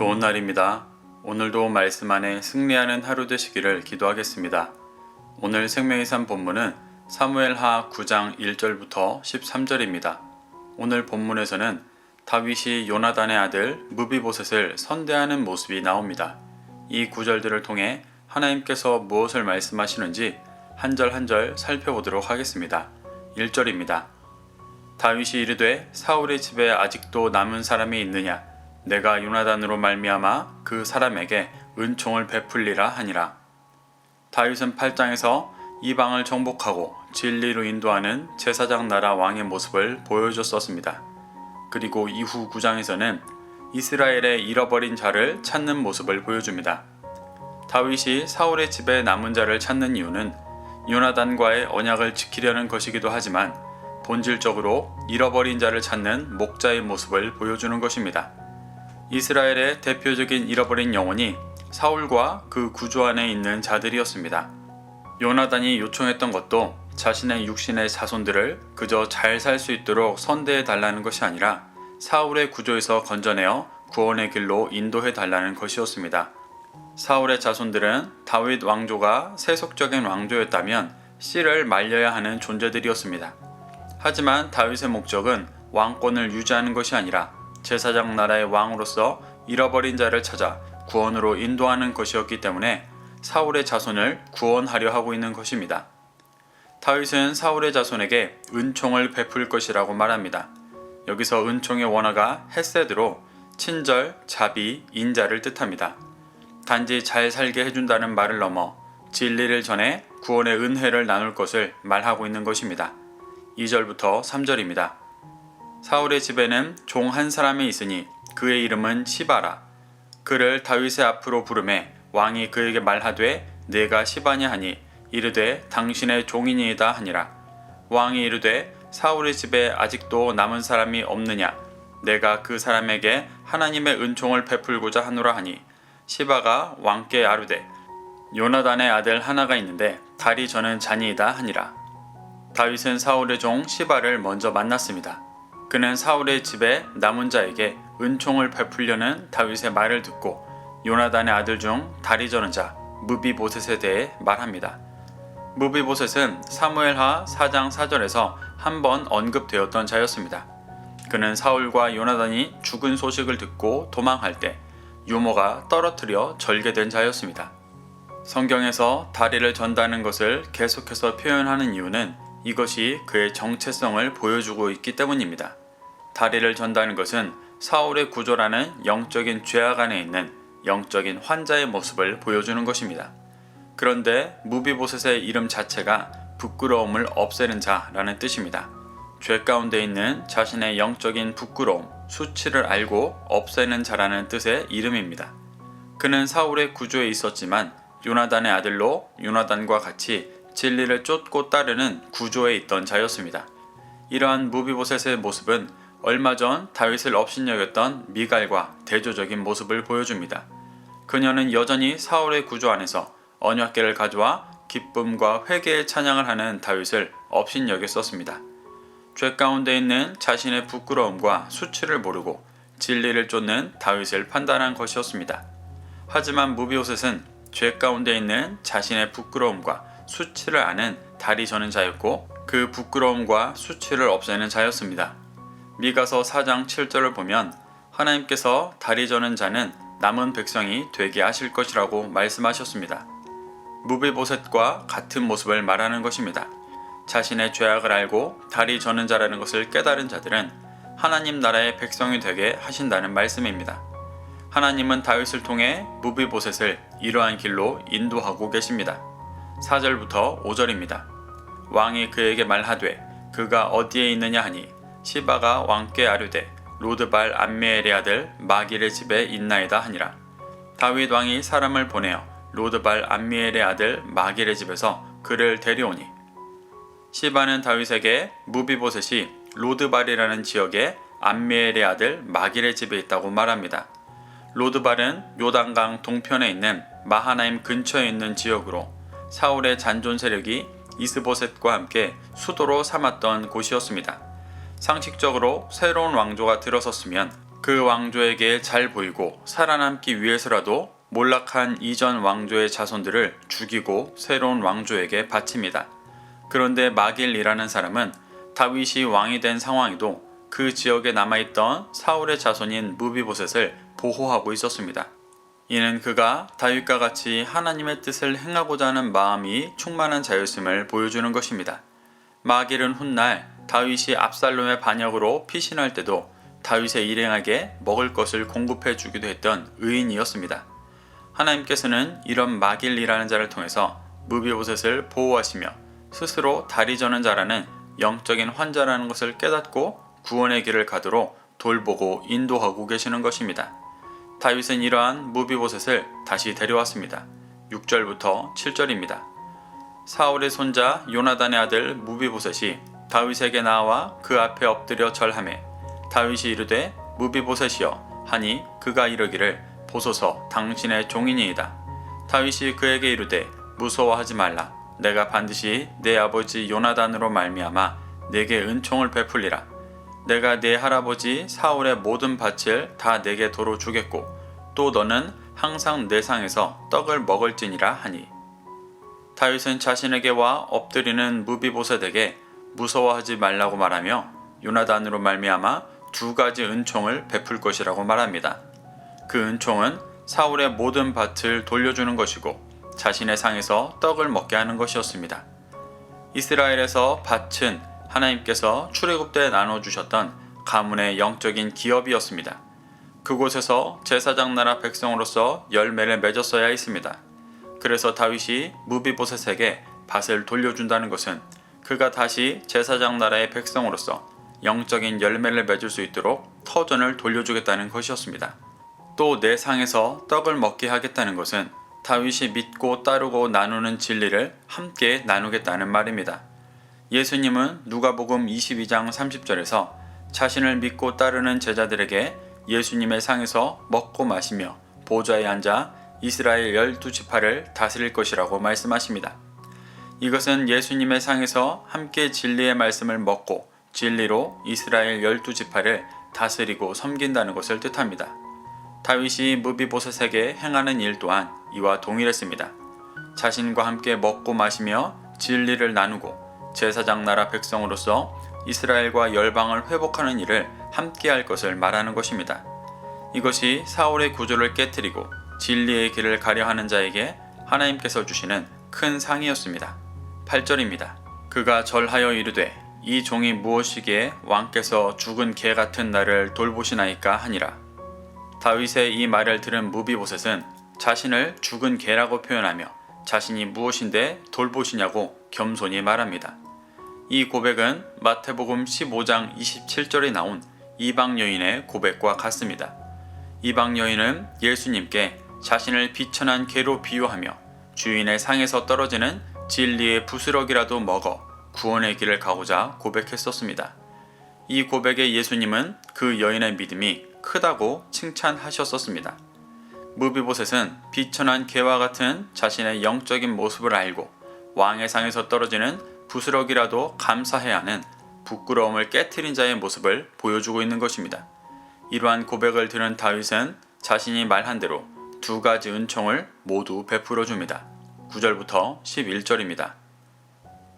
좋은 날입니다. 오늘도 말씀 안에 승리하는 하루 되시기를 기도하겠습니다. 오늘 생명의 산 본문은 사무엘하 9장 1절부터 13절입니다. 오늘 본문에서는 다윗이 요나단의 아들 무비보셋을 선대하는 모습이 나옵니다. 이 구절들을 통해 하나님께서 무엇을 말씀하시는지 한 절 한 절 살펴보도록 하겠습니다. 1절입니다. 다윗이 이르되 사울의 집에 아직도 남은 사람이 있느냐? 내가 요나단으로 말미암아 그 사람에게 은총을 베풀리라 하니라. 다윗은 8장에서 이방을 정복하고 진리로 인도하는 제사장 나라 왕의 모습을 보여줬었습니다. 그리고 이후 9장에서는 이스라엘의 잃어버린 자를 찾는 모습을 보여줍니다. 다윗이 사울의 집에 남은 자를 찾는 이유는 요나단과의 언약을 지키려는 것이기도 하지만 본질적으로 잃어버린 자를 찾는 목자의 모습을 보여주는 것입니다. 이스라엘의 대표적인 잃어버린 영혼이 사울과 그 구조 안에 있는 자들이었습니다. 요나단이 요청했던 것도 자신의 육신의 자손들을 그저 잘 살 수 있도록 선대해 달라는 것이 아니라 사울의 구조에서 건져내어 구원의 길로 인도해 달라는 것이었습니다. 사울의 자손들은 다윗 왕조가 세속적인 왕조였다면 씨를 말려야 하는 존재들이었습니다. 하지만 다윗의 목적은 왕권을 유지하는 것이 아니라 제사장 나라의 왕으로서 잃어버린 자를 찾아 구원으로 인도하는 것이었기 때문에 사울의 자손을 구원하려 하고 있는 것입니다. 다윗은 사울의 자손에게 은총을 베풀 것이라고 말합니다. 여기서 은총의 원어가 헤세드로 친절, 자비, 인자를 뜻합니다. 단지 잘 살게 해준다는 말을 넘어 진리를 전해 구원의 은혜를 나눌 것을 말하고 있는 것입니다. 2절부터 3절입니다. 사울의 집에는 종 한 사람이 있으니 그의 이름은 시바라. 그를 다윗의 앞으로 부르매 왕이 그에게 말하되 내가 시바냐 하니 이르되 당신의 종이니이다 하니라. 왕이 이르되 사울의 집에 아직도 남은 사람이 없느냐? 내가 그 사람에게 하나님의 은총을 베풀고자 하노라 하니 시바가 왕께 아뢰되 요나단의 아들 하나가 있는데 다리 저는 자니이다 하니라. 다윗은 사울의 종 시바를 먼저 만났습니다. 그는 사울의 집에 남은 자에게 은총을 베풀려는 다윗의 말을 듣고 요나단의 아들 중 다리 저는 자 무비보셋에 대해 말합니다. 무비보셋은 사무엘하 4장 4절에서 한 번 언급되었던 자였습니다. 그는 사울과 요나단이 죽은 소식을 듣고 도망할 때 유모가 떨어뜨려 절개된 자였습니다. 성경에서 다리를 전다는 것을 계속해서 표현하는 이유는 이것이 그의 정체성을 보여주고 있기 때문입니다. 다리를 전다는 것은 사울의 구조라는 영적인 죄악 안에 있는 영적인 환자의 모습을 보여주는 것입니다. 그런데 무비보셋의 이름 자체가 부끄러움을 없애는 자라는 뜻입니다. 죄 가운데 있는 자신의 영적인 부끄러움, 수치를 알고 없애는 자라는 뜻의 이름입니다. 그는 사울의 구조에 있었지만 요나단의 아들로 요나단과 같이 진리를 쫓고 따르는 구조에 있던 자였습니다. 이러한 무비보셋의 모습은 얼마 전 다윗을 업신여겼던 미갈과 대조적인 모습을 보여줍니다. 그녀는 여전히 사울의 구조 안에서 언약궤를 가져와 기쁨과 회개의 찬양을 하는 다윗을 업신여겼었습니다. 죄 가운데 있는 자신의 부끄러움과 수치를 모르고 진리를 쫓는 다윗을 판단한 것이었습니다. 하지만 무비보셋은 죄 가운데 있는 자신의 부끄러움과 수치를 아는 다리 저는 자였고 그 부끄러움과 수치를 없애는 자였습니다. 미가서 4장 7절을 보면 하나님께서 다리 저는 자는 남은 백성이 되게 하실 것이라고 말씀하셨습니다. 무비보셋과 같은 모습을 말하는 것입니다. 자신의 죄악을 알고 다리 저는 자라는 것을 깨달은 자들은 하나님 나라의 백성이 되게 하신다는 말씀입니다. 하나님은 다윗을 통해 무비보셋을 이러한 길로 인도하고 계십니다. 4절부터 5절입니다. 왕이 그에게 말하되 그가 어디에 있느냐 하니 시바가 왕께 아뢰되 로드발 암미엘의 아들 마길의 집에 있나이다 하니라. 다윗 왕이 사람을 보내어 로드발 암미엘의 아들 마길의 집에서 그를 데려오니 시바는 다윗에게 무비보셋이 로드발이라는 지역에 암미엘의 아들 마길의 집에 있다고 말합니다. 로드발은 요단강 동편에 있는 마하나임 근처에 있는 지역으로 사울의 잔존 세력이 이스보셋과 함께 수도로 삼았던 곳이었습니다. 상식적으로 새로운 왕조가 들어섰으면 그 왕조에게 잘 보이고 살아남기 위해서라도 몰락한 이전 왕조의 자손들을 죽이고 새로운 왕조에게 바칩니다. 그런데 마길이라는 사람은 다윗이 왕이 된 상황에도 그 지역에 남아있던 사울의 자손인 무비보셋을 보호하고 있었습니다. 이는 그가 다윗과 같이 하나님의 뜻을 행하고자 하는 마음이 충만한 자였음을 보여주는 것입니다. 마길은 훗날 다윗이 압살롬의 반역으로 피신할 때도 다윗의 일행에게 먹을 것을 공급해 주기도 했던 의인이었습니다. 하나님께서는 이런 마길이라는 자를 통해서 무비보셋을 보호하시며 스스로 다리 저는 자라는 영적인 환자라는 것을 깨닫고 구원의 길을 가도록 돌보고 인도하고 계시는 것입니다. 다윗은 이러한 무비보셋을 다시 데려왔습니다. 6절부터 7절입니다. 사울의 손자 요나단의 아들 무비보셋이 다윗에게 나와 그 앞에 엎드려 절하매 다윗이 이르되 무비보셋이여 하니 그가 이르기를 보소서 당신의 종이니이다. 다윗이 그에게 이르되 무서워하지 말라. 내가 반드시 내 아버지 요나단으로 말미암아 내게 은총을 베풀리라. 내가 내 할아버지 사울의 모든 밭을 다 내게 도로 주겠고 또 너는 항상 내 상에서 떡을 먹을지니라 하니 다윗은 자신에게 와 엎드리는 무비보셋에게 무서워하지 말라고 말하며 요나단으로 말미암아 두 가지 은총을 베풀 것이라고 말합니다. 그 은총은 사울의 모든 밭을 돌려주는 것이고 자신의 상에서 떡을 먹게 하는 것이었습니다. 이스라엘에서 밭은 하나님께서 출애굽 때 나눠주셨던 가문의 영적인 기업이었습니다. 그곳에서 제사장 나라 백성으로서 열매를 맺었어야 했습니다. 그래서 다윗이 무비보셋에게 밭을 돌려준다는 것은 그가 다시 제사장 나라의 백성으로서 영적인 열매를 맺을 수 있도록 터전을 돌려주겠다는 것이었습니다. 또 내 상에서 떡을 먹게 하겠다는 것은 다윗이 믿고 따르고 나누는 진리를 함께 나누겠다는 말입니다. 예수님은 누가복음 22장 30절에서 자신을 믿고 따르는 제자들에게 예수님의 상에서 먹고 마시며 보좌에 앉아 이스라엘 12지파를 다스릴 것이라고 말씀하십니다. 이것은 예수님의 상에서 함께 진리의 말씀을 먹고 진리로 이스라엘 12지파를 다스리고 섬긴다는 것을 뜻합니다. 다윗이 무비보셋에게 행하는 일 또한 이와 동일했습니다. 자신과 함께 먹고 마시며 진리를 나누고 제사장 나라 백성으로서 이스라엘과 열방을 회복하는 일을 함께 할 것을 말하는 것입니다. 이것이 사울의 구조를 깨뜨리고 진리의 길을 가려 하는 자에게 하나님께서 주시는 큰 상이었습니다. 8절입니다. 그가 절하여 이르되 이 종이 무엇이기에 왕께서 죽은 개 같은 나를 돌보시나이까 하니라. 다윗의 이 말을 들은 무비보셋은 자신을 죽은 개라고 표현하며 자신이 무엇인데 돌보시냐고 겸손히 말합니다. 이 고백은 마태복음 15장 27절에 나온 이방 여인의 고백과 같습니다. 이방 여인은 예수님께 자신을 비천한 개로 비유하며 주인의 상에서 떨어지는 진리의 부스러기라도 먹어 구원의 길을 가고자 고백했었습니다. 이 고백에 예수님은 그 여인의 믿음이 크다고 칭찬하셨었습니다. 무비보셋은 비천한 개와 같은 자신의 영적인 모습을 알고 왕의 상에서 떨어지는 부스러기라도 감사해야 하는 부끄러움을 깨트린 자의 모습을 보여주고 있는 것입니다. 이러한 고백을 들은 다윗은 자신이 말한 대로 두 가지 은총을 모두 베풀어 줍니다. 9절부터 11절입니다.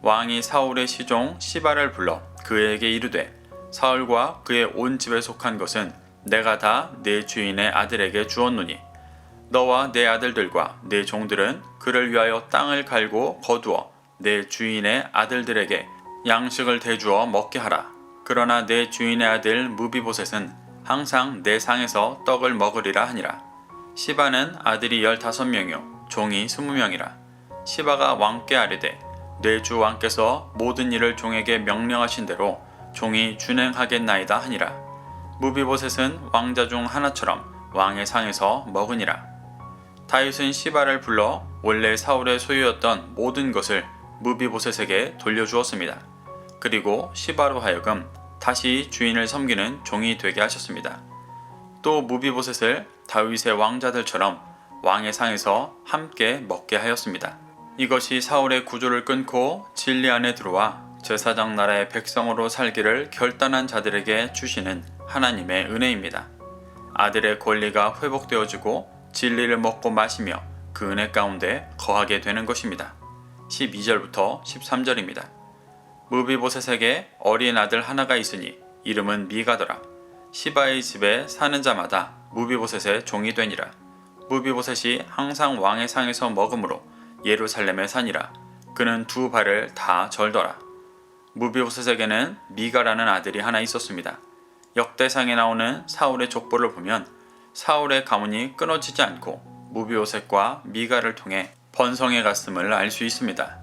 왕이 사울의 시종 시바를 불러 그에게 이르되 사울과 그의 온 집에 속한 것은 내가 다 내 주인의 아들에게 주었노니 너와 내 아들들과 내 종들은 그를 위하여 땅을 갈고 거두어 내 주인의 아들들에게 양식을 대주어 먹게 하라. 그러나 내 주인의 아들 무비보셋은 항상 내 상에서 떡을 먹으리라 하니라. 시바는 아들이 15명이요 종이 20명이라. 시바가 왕께 아뢰되 내 주 왕께서 모든 일을 종에게 명령하신 대로 종이 준행하겠나이다 하니라. 무비보셋은 왕자 중 하나처럼 왕의 상에서 먹으니라. 다윗은 시바를 불러 원래 사울의 소유였던 모든 것을 무비보셋에게 돌려주었습니다. 그리고 시바로 하여금 다시 주인을 섬기는 종이 되게 하셨습니다. 또 무비보셋을 다윗의 왕자들처럼 왕의 상에서 함께 먹게 하였습니다. 이것이 사울의 구조를 끊고 진리 안에 들어와 제사장 나라의 백성으로 살기를 결단한 자들에게 주시는 하나님의 은혜입니다. 아들의 권리가 회복되어지고 진리를 먹고 마시며 그 은혜 가운데 거하게 되는 것입니다. 12절부터 13절입니다. 무비보셋에게 어린 아들 하나가 있으니 이름은 미가더라. 시바의 집에 사는 자마다 무비보셋의 종이 되니라. 무비보셋이 항상 왕의 상에서 먹음으로 예루살렘에 사니라. 그는 두 발을 다 절더라. 무비보셋에게는 미가라는 아들이 하나 있었습니다. 역대상에 나오는 사울의 족보를 보면 사울의 가문이 끊어지지 않고 무비보셋과 미가를 통해 번성해 갔음을 알 수 있습니다.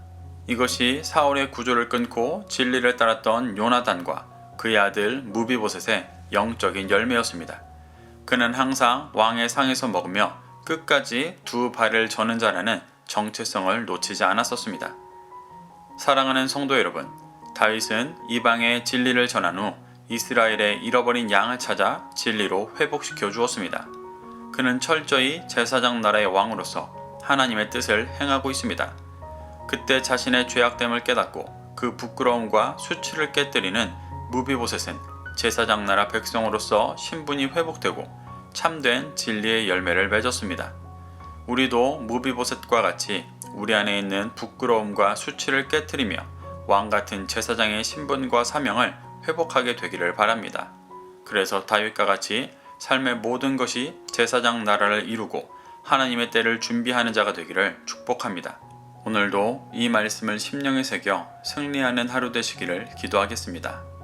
이것이 사울의 구조를 끊고 진리를 따랐던 요나단과 그의 아들 무비보셋의 영적인 열매였습니다. 그는 항상 왕의 상에서 먹으며 끝까지 두 발을 저는 자라는 정체성을 놓치지 않았었습니다. 사랑하는 성도 여러분, 다윗은 이방의 진리를 전한 후 이스라엘의 잃어버린 양을 찾아 진리로 회복시켜 주었습니다. 그는 철저히 제사장 나라의 왕으로서 하나님의 뜻을 행하고 있습니다. 그때 자신의 죄악됨을 깨닫고 그 부끄러움과 수치를 깨뜨리는 무비보셋은 제사장 나라 백성으로서 신분이 회복되고 참된 진리의 열매를 맺었습니다. 우리도 무비보셋과 같이 우리 안에 있는 부끄러움과 수치를 깨뜨리며 왕같은 제사장의 신분과 사명을 회복하게 되기를 바랍니다. 그래서 다윗과 같이 삶의 모든 것이 제사장 나라를 이루고 하나님의 때를 준비하는 자가 되기를 축복합니다. 오늘도 이 말씀을 심령에 새겨 승리하는 하루 되시기를 기도하겠습니다.